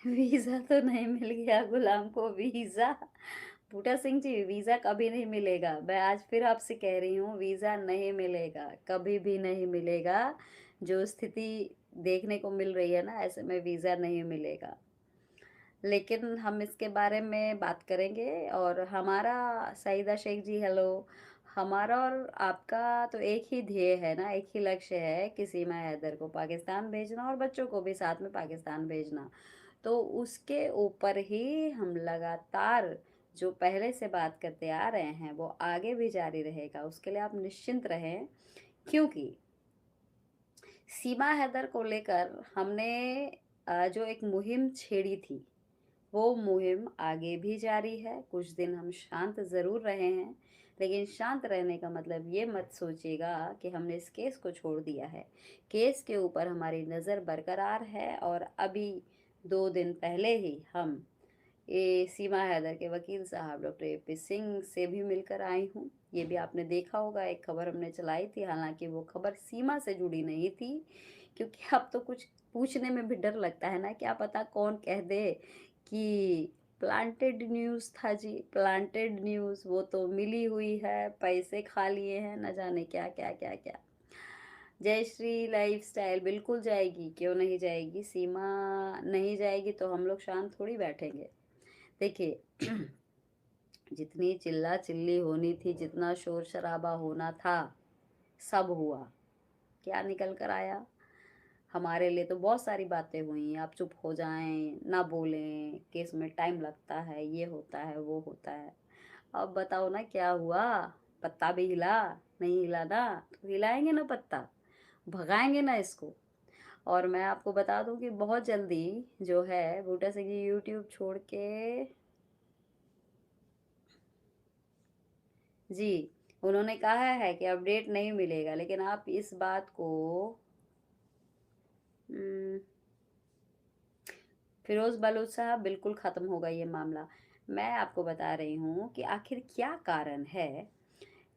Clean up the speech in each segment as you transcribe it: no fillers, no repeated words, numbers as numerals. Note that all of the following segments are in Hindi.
वीज़ा तो नहीं मिल गया गुलाम को वीज़ा। बूटा सिंह जी, वीज़ा कभी नहीं मिलेगा। मैं आज फिर आपसे कह रही हूँ, वीज़ा नहीं मिलेगा, कभी भी नहीं मिलेगा। जो स्थिति देखने को मिल रही है ना, ऐसे में वीज़ा नहीं मिलेगा। लेकिन हम इसके बारे में बात करेंगे और हमारा सईदा शेख जी हेलो, हमारा और आपका तो एक ही ध्येय है ना, एक ही लक्ष्य है कि सीमा हैदर को पाकिस्तान भेजना और बच्चों को भी साथ में पाकिस्तान भेजना। तो उसके ऊपर ही हम लगातार जो पहले से बात करते आ रहे हैं, वो आगे भी जारी रहेगा। उसके लिए आप निश्चिंत रहें, क्योंकि सीमा हैदर को लेकर हमने जो एक मुहिम छेड़ी थी, वो मुहिम आगे भी जारी है। कुछ दिन हम शांत ज़रूर रहे हैं, लेकिन शांत रहने का मतलब ये मत सोचिएगा कि हमने इस केस को छोड़ दिया है। केस के ऊपर हमारी नज़र बरकरार है और अभी 2 दिन पहले ही हम ये सीमा हैदर के वकील साहब डॉक्टर एपी सिंह से भी मिलकर आई हूँ। ये भी आपने देखा होगा, एक खबर हमने चलाई थी, हालाँकि वो खबर सीमा से जुड़ी नहीं थी, क्योंकि अब तो कुछ पूछने में भी डर लगता है ना, क्या पता कौन कह दे कि प्लांटेड न्यूज़ था जी, प्लांटेड न्यूज़। वो तो मिली हुई है, पैसे खा लिए हैं, न जाने क्या, क्या, क्या, क्या। जयश्री लाइफ़स्टाइल बिल्कुल जाएगी, क्यों नहीं जाएगी? सीमा नहीं जाएगी तो हम लोग शांत थोड़ी बैठेंगे। देखिए, जितनी चिल्ला-चिल्ली होनी थी, जितना शोर-शराबा होना था, सब हुआ। क्या निकल कर आया? हमारे लिए तो बहुत सारी बातें हुई, आप चुप हो जाएँ, ना बोलें, केस में टाइम लगता है, ये होता है, वो होता है। अब बताओ ना क्या हुआ? पत्ता भी हिला? नहीं हिला ना? तो हिलाएँगे ना पत्ता, भगाएँगे ना इसको। और मैं आपको बता दूँ कि बहुत जल्दी जो है बूटा सिंह जी यूट्यूब छोड़ के जी, उन्होंने कहा है कि अपडेट नहीं मिलेगा, लेकिन आप इस बात को उम, फिरोज़ बलूच साहब बिल्कुल ख़त्म होगा ये मामला। मैं आपको बता रही हूँ कि आखिर क्या कारण है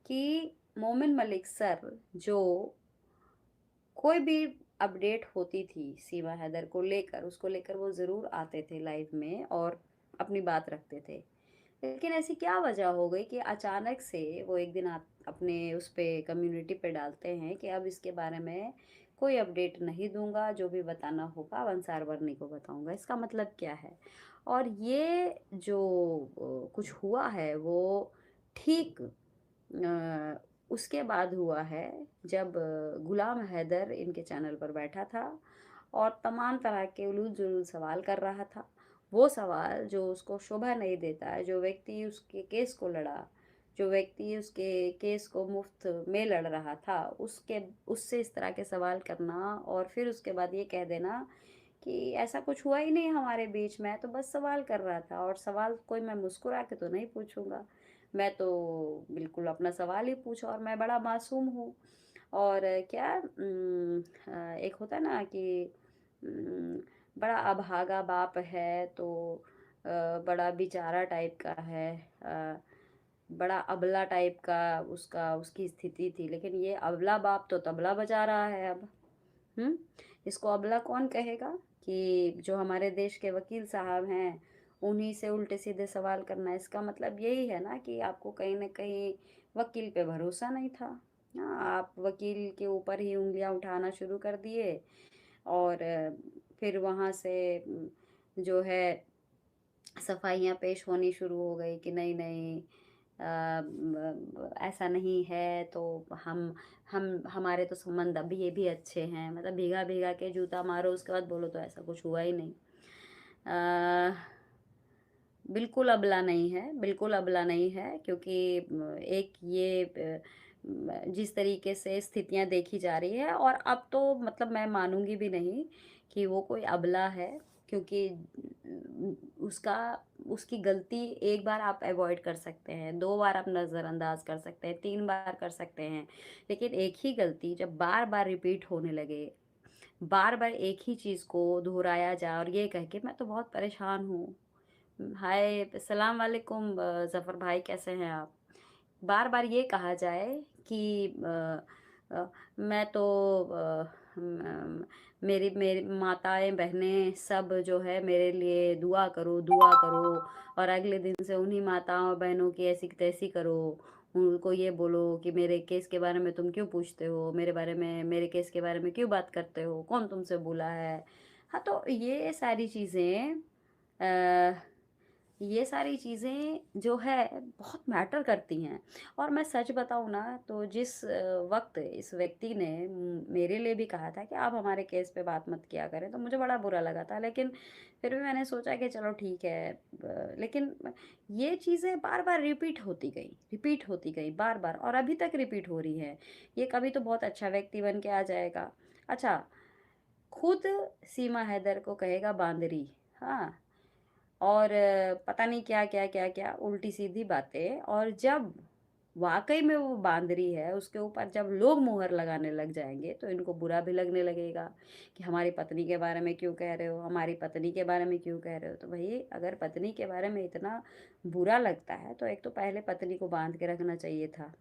कि मोमिन मलिक सर जो कोई भी अपडेट होती थी सीमा हैदर को लेकर, उसको लेकर वो ज़रूर आते थे लाइव में और अपनी बात रखते थे। लेकिन ऐसी क्या वजह हो गई कि अचानक से वो एक दिन आप अपने उस पे कम्युनिटी पे डालते हैं कि अब इसके बारे में कोई अपडेट नहीं दूँगा, जो भी बताना होगा अंसार वर्नी को बताऊँगा। इसका मतलब क्या है? और ये जो कुछ हुआ है वो ठीक उसके बाद हुआ है जब गुलाम हैदर इनके चैनल पर बैठा था और तमाम तरह के उलूल-जुलूल सवाल कर रहा था। वो सवाल जो उसको शोभा नहीं देता है, जो व्यक्ति उसके केस को लड़ा, जो व्यक्ति उसके केस को मुफ्त में लड़ रहा था, उसके उससे इस तरह के सवाल करना और फिर उसके बाद ये कह देना कि ऐसा कुछ हुआ ही नहीं हमारे बीच में, तो बस सवाल कर रहा था और सवाल कोई मैं मुस्कुरा के तो नहीं पूछूँगा। मैं तो बिल्कुल अपना सवाल ही पूछा और मैं बड़ा मासूम हूँ। और क्या एक होता है ना कि उम, बड़ा अभागा बाप है तो बड़ा बेचारा टाइप का है, बड़ा अबला टाइप का उसका उसकी स्थिति थी। लेकिन ये अबला बाप तो तबला बजा रहा है अब। हुँ? इसको अबला कौन कहेगा कि जो हमारे देश के वकील साहब हैं, उन्हीं से उल्टे-सीधे सवाल करना। इसका मतलब यही है ना कि आपको कहीं न कहीं वकील पे भरोसा नहीं था। हाँ, आप वकील के ऊपर ही उँगलियाँ उठाना शुरू कर दिए और फिर वहाँ से जो है सफाइयाँ पेश होनी शुरू हो गई कि नहीं-नहीं ऐसा नहीं है तो हम हमारे तो संबंध अभी ये भी अच्छे हैं। मतलब भीगा-भीगा के जूता मारो उसके बाद बोलो तो ऐसा कुछ हुआ ही नहीं। अ, बिल्कुल अबला नहीं है, बिल्कुल अबला नहीं है क्योंकि एक ये जिस तरीके से स्थितियाँ देखी जा रही है और अब तो मतलब मैं मानूँगी भी नहीं कि वो कोई अबला है क्योंकि उसका उसकी गलती एक बार आप अवॉइड कर सकते हैं, 2 बार आप नज़रअंदाज कर सकते हैं, 3 बार कर सकते हैं। लेकिन एक ही गलती जब बार-बार रिपीट होने लगे, बार-बार एक ही चीज़ को दोहराया जाए और ये कह के मैं तो बहुत परेशान हूँ। हाय सलाम वालेकुम ज़फ़र भाई कैसे हैं आप? बार-बार ये कहा जाए कि मैं तो मेरी मेरी माताएँ, बहनें सब जो है मेरे लिए दुआ करो और अगले दिन से उन्हीं माताओं और बहनों की ऐसी की तैसी करो। उनको ये बोलो कि मेरे केस के बारे में तुम क्यों पूछते हो? मेरे बारे में मेरे केस के बारे में क्यों बात करते हो? कौन तुमसे बोला है? हाँ, तो अ, ये सारी चीज़ें जो है बहुत मैटर करती हैं। और मैं सच बताऊँ ना तो जिस वक़्त इस व्यक्ति ने मेरे लिए भी कहा था कि आप हमारे केस पे बात मत किया करें, तो मुझे बड़ा बुरा लगा था। लेकिन फिर भी मैंने सोचा कि चलो ठीक है। लेकिन ये चीज़ें बार-बार रिपीट होती गई बार-बार और अभी तक रिपीट हो रही हैं। ये कभी तो बहुत अच्छा व्यक्ति बन के आ जाएगा। अच्छा, खुद सीमा हैदर को कहेगा बांदरी, हाँ? और पता नहीं क्या उल्टी-सीधी बातें। और जब वाक़ई में वो बांदरी है, उसके ऊपर जब लोग मुहर लगाने लग जाएँगे, तो इनको बुरा भी लगने लगेगा कि हमारी पत्नी के बारे में क्यों कह रहे हो? हमारी पत्नी के बारे में क्यों कह रहे हो? तो भई अगर पत्नी के बारे में इतना बुरा लगता है, तो एक तो पहले पत्नी को बाँध के रखना चाहिए था,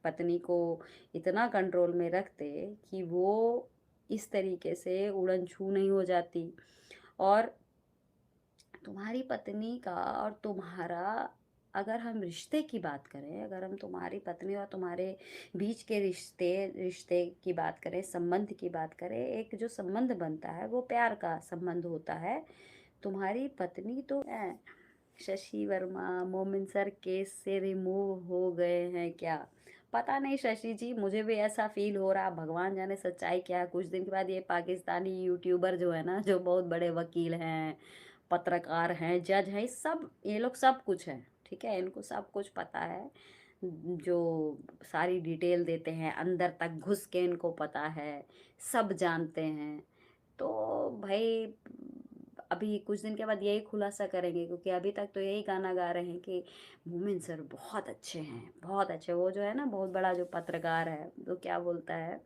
पत्नी को इतना कंट्रोल में रखते कि वो इस तरीके से उड़न-छू नहीं हो जाती। और तुम्हारी पत्नी का और तुम्हारा, अगर हम रिश्ते की बात करें, अगर हम तुम्हारी पत्नी और तुम्हारे बीच के रिश्ते रिश्ते की बात करें, संबंध की बात करें, एक जो संबंध बनता है वो प्यार का संबंध होता है। तुम्हारी पत्नी तो है, शशि वर्मा मोमिन सर केस से रिमूव हो गए हैं क्या? पता नहीं शशि जी, मुझे भी ऐसा फील हो रहा, भगवान जाने सच्चाई क्या है। कुछ दिन के बाद ये पाकिस्तानी यूट्यूबर जो है ना, जो बहुत बड़े वकील हैं, पत्रकार हैं, जज हैं, ये लोग सब कुछ हैं, ठीक है? इनको सब कुछ पता है, जो सारी डिटेल देते हैं, अंदर तक घुस के इनको पता है, सब जानते हैं। तो भाई अभी कुछ दिन के बाद यही खुलासा करेंगे, क्योंकि अभी तक तो यही गाना गा रहे हैं कि मोमिन सर बहुत अच्छे हैं, बहुत अच्छे। वो जो है ना बहुत बड़ा जो पत्रकार है, तो क्या बोलता है,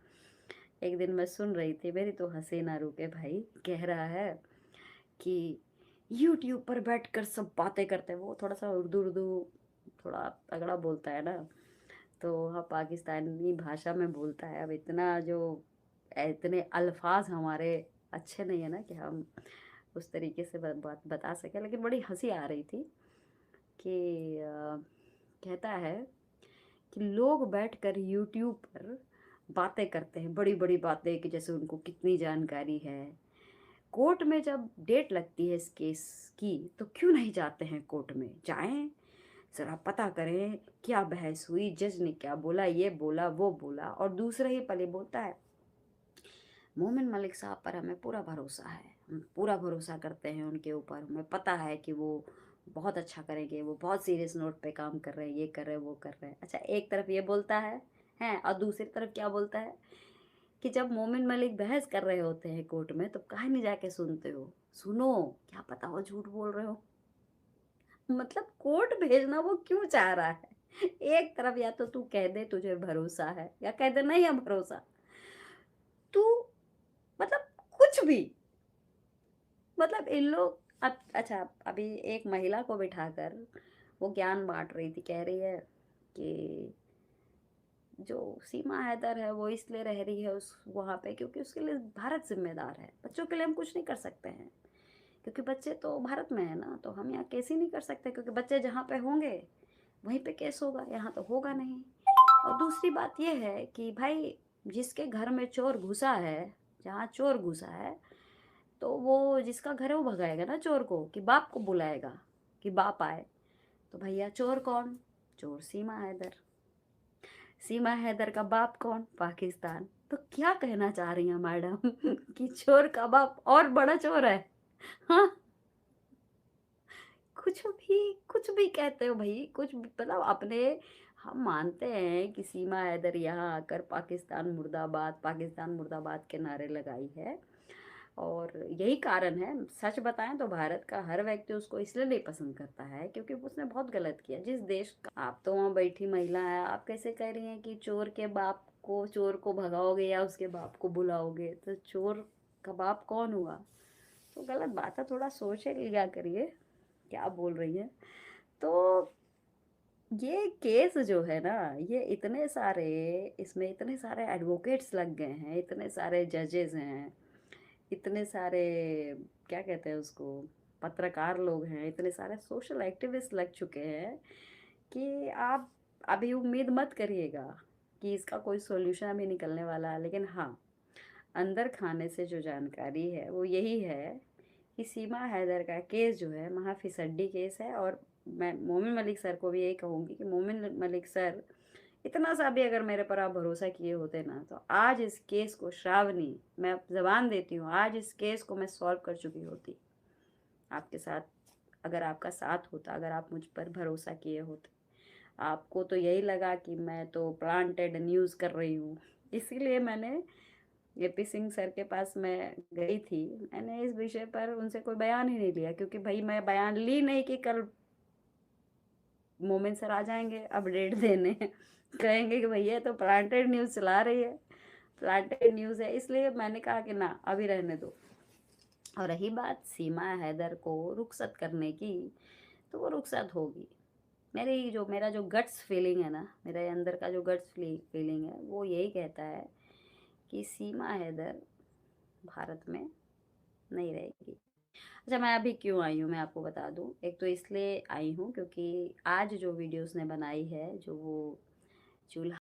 एक दिन मैं सुन रही थी, मेरी तो हंसी ना रुके भाई, कह रहा है कि यूट्यूब पर बैठकर सब बातें करते हैं। वो थोड़ा सा उर्दू उर्दू थोड़ा तगड़ा बोलता है ना, तो वह पाकिस्तानी भाषा में बोलता है। अब इतने अल्फाज हमारे अच्छे नहीं है ना कि हम उस तरीके से बात बता सकें, लेकिन बड़ी हंसी आ रही थी कि कहता है कि लोग बैठकर यूट्यूब पर बातें करते हैं, बड़ी बड़ी बातें, कि जैसे उनको कितनी जानकारी है। कोर्ट में जब डेट लगती है इस केस की, तो क्यों नहीं जाते हैं कोर्ट में? जाएं, ज़रा पता करें क्या बहस हुई, जज ने क्या बोला, ये बोला वो बोला। और दूसरा ही पल ये बोलता है, मोमिन मलिक साहब पर हमें पूरा भरोसा है, हम पूरा भरोसा करते हैं उनके ऊपर, हमें पता है कि वो बहुत अच्छा करेंगे, वो बहुत सीरियस नोट पे काम कर रहे हैं, ये कर रहे हैं वो कर रहे हैं। अच्छा, एक तरफ ये बोलता है हैं, और दूसरी तरफ क्या बोलता है कि जब मोमिन मलिक बहस कर रहे होते हैं कोर्ट में, तब काहे नहीं जाके सुनते हो? सुनो, क्या पता वो झूठ बोल रहे हो। मतलब कोर्ट भेजना वो क्यों चाह रहा है? एक तरफ या तो तू कह दे तुझे भरोसा है, या कह दे नहीं है भरोसा। तू मतलब कुछ भी, मतलब इन लोग अब अच्छा, अभी एक महिला को बिठाकर वो ज्ञान बांट रही थी, कह रही है कि जो सीमा हैदर है वो इसलिए रह रही है उस वहाँ पे क्योंकि उसके लिए भारत जिम्मेदार है। बच्चों के लिए हम कुछ नहीं कर सकते हैं, क्योंकि बच्चे तो भारत में है ना, तो हम यहाँ केस ही नहीं कर सकते, क्योंकि बच्चे जहाँ पे होंगे वहीं पे केस होगा, यहाँ तो होगा नहीं। और दूसरी बात ये है कि भाई, जिसके घर में चोर घुसा है, जहाँ चोर घुसा है, तो वो जिसका घर है वो भगाएगा ना चोर को, कि बाप को बुलाएगा कि बाप आए। तो भैया चोर कौन? चोर सीमा हैदर। सीमा हैदर का बाप कौन? पाकिस्तान। तो क्या कहना चाह रही हैं मैडम कि चोर का बाप और बड़ा चोर है? हाँ, कुछ भी कहते हो भाई, कुछ भी, मतलब अपने, हम मानते हैं कि सीमा हैदर यहाँ आकर पाकिस्तान मुर्दाबाद के नारे लगाई है। और यही कारण है, सच बताएं तो भारत का हर व्यक्ति उसको इसलिए नहीं पसंद करता है क्योंकि उसने बहुत गलत किया। जिस देश का, आप तो वहाँ बैठी महिला है, आप कैसे कह रही हैं कि चोर को भगाओगे या उसके बाप को बुलाओगे? तो चोर का बाप कौन हुआ? तो गलत बात है, थोड़ा सोच लिया करिए क्या बोल रही है। तो ये केस जो है ना, ये इतने सारे, इसमें इतने सारे एडवोकेट्स लग गए हैं, इतने सारे जजेस हैं, इतने सारे क्या कहते हैं उसको, पत्रकार लोग हैं, इतने सारे सोशल एक्टिविस्ट लग चुके हैं कि आप अभी उम्मीद मत करिएगा कि इसका कोई सॉल्यूशन अभी निकलने वाला है। लेकिन हाँ, अंदर खाने से जो जानकारी है वो यही है कि सीमा हैदर का केस जो है महाफिसड्डी केस है। और मैं मोमिन मलिक सर को भी यही कहूँगी कि मोमिन मलिक सर, इतना सा भी अगर मेरे पर आप भरोसा किए होते ना, तो आज इस केस को, श्रावणी, मैं जबान देती हूँ, आज इस केस को मैं सॉल्व कर चुकी होती आपके साथ। अगर आपका साथ होता, अगर आप मुझ पर भरोसा किए होते। आपको तो यही लगा कि मैं तो प्लांटेड न्यूज़ कर रही हूँ, इसीलिए मैंने एपी सिंह सर के पास मैं गई थी। मैंने इस विषय पर उनसे कोई बयान ही नहीं लिया, क्योंकि भाई मैं बयान ली नहीं कि कल मोमिन सर आ जाएंगे अपडेट देने कहेंगे कि भैया ये तो प्लांटेड न्यूज़ चला रही है, प्लांटेड न्यूज़ है। इसलिए मैंने कहा कि ना, अभी रहने दो। और रही बात सीमा हैदर को रुखसत करने की, तो वो रुखसत होगी। मेरा जो गट्स फीलिंग है ना, मेरे अंदर का जो गट्स फीलिंग है, वो यही कहता है कि सीमा हैदर भारत में नहीं रहेगी। अच्छा, मैं अभी क्यों आई हूँ मैं आपको बता दूँ। एक तो इसलिए आई हूँ क्योंकि आज जो वीडियो उसने बनाई है, जो वो चूल्हा